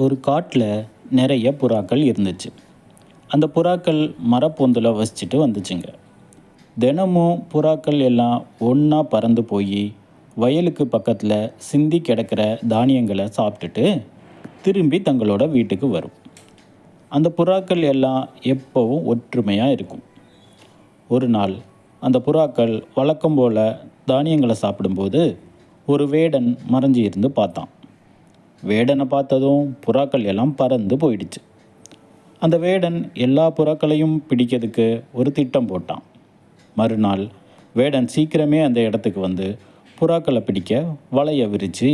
ஒரு காட்டில் நிறைய புறாக்கள் இருந்துச்சு. அந்த புறாக்கள் மரப்பொந்தில் வசிச்சுட்டு வந்துச்சுங்க. தினமும் புறாக்கள் எல்லாம் ஒன்றா பறந்து போய் வயலுக்கு பக்கத்தில் சிந்தி கிடக்கிற தானியங்களை சாப்பிட்டுட்டு திரும்பி தங்களோட வீட்டுக்கு வரும். அந்த புறாக்கள் எல்லாம் எப்போவும் ஒற்றுமையாக இருக்கும். ஒரு நாள் அந்த புறாக்கள் வழக்கம் போல் தானியங்களை சாப்பிடும்போது ஒரு வேடன் மறைஞ்சி இருந்து பார்த்தான். வேடனை பார்த்ததும் புறாக்கள் எல்லாம் பறந்து போயிடுச்சு. அந்த வேடன் எல்லா புறாக்களையும் பிடிக்கிறதுக்கு ஒரு திட்டம் போட்டான். மறுநாள் வேடன் சீக்கிரமே அந்த இடத்துக்கு வந்து புறாக்களை பிடிக்க வலையை விரித்து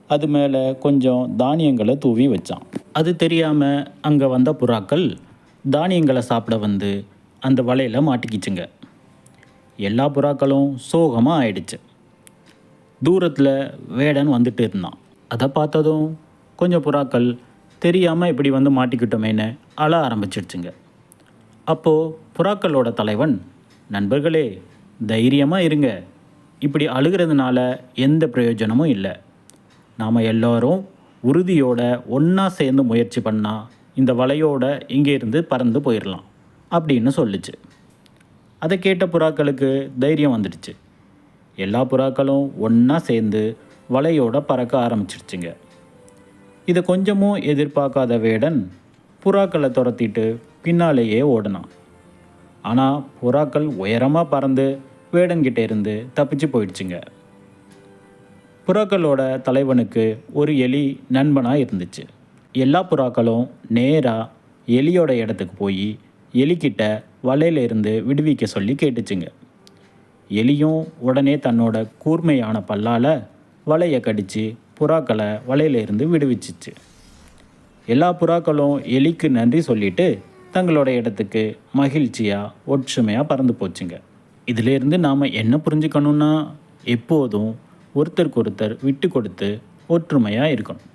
அது மேலே கொஞ்சம் தானியங்களை தூவி வச்சான். அது தெரியாமல் அங்கே வந்த புறாக்கள் தானியங்களை சாப்பிட வந்து அந்த வலையில் மாட்டிக்கிச்சுங்க. எல்லா புறாக்களும் சோகமாக ஆயிடுச்சு. தூரத்தில் வேடன் வந்துட்டு இருந்தான். அதை பார்த்ததும் கொஞ்சம் புறாக்கள் தெரியாமல் இப்படி வந்து மாட்டிக்கிட்டோமேன்னு அழ ஆரம்பிச்சிடுச்சுங்க. அப்போது புறாக்களோட தலைவன், நண்பர்களே தைரியமாக இருங்க, இப்படி அழுகிறதுனால எந்த பிரயோஜனமும் இல்லை. நாம் எல்லோரும் உறுதியோட ஒன்றா சேர்ந்து முயற்சி பண்ணால் இந்த வலையோட இங்கேருந்து பறந்து போயிடலாம் அப்படின்னு சொல்லிச்சு. அதை கேட்ட புறாக்களுக்கு தைரியம் வந்துடுச்சு. எல்லா புறாக்களும் ஒன்றா சேர்ந்து வலையோட பறக்க ஆரம்பிச்சிருச்சுங்க. இதை கொஞ்சமும் எதிர்பார்க்காத வேடன் புறாக்களை துரத்திட்டு பின்னாலேயே ஓடினான். ஆனால் புறாக்கள் உயரமாக பறந்து வேடன்கிட்ட இருந்து தப்பிச்சு போயிடுச்சுங்க. புறாக்களோட தலைவனுக்கு ஒரு எலி நண்பனாக இருந்துச்சு. எல்லா புறாக்களும் நேராக எலியோட இடத்துக்கு போய் எலிக்கிட்ட வலையிலிருந்து விடுவிக்க சொல்லி கேட்டுச்சுங்க. எலியும் உடனே தன்னோட கூர்மையான பல்லால் வலையை கடித்து புறாக்களை வலையிலிருந்து விடுவிச்சிச்சு. எல்லா புறாக்களும் எலிக்கு நன்றி சொல்லிட்டு தங்களோட இடத்துக்கு மகிழ்ச்சியாக ஒற்றுமையாக பறந்து போச்சுங்க. இதிலேருந்து நாம் என்ன புரிஞ்சுக்கணுன்னா, எப்போதும் ஒருத்தருக்கு ஒருத்தர் விட்டு கொடுத்து ஒற்றுமையாக இருக்கணும்.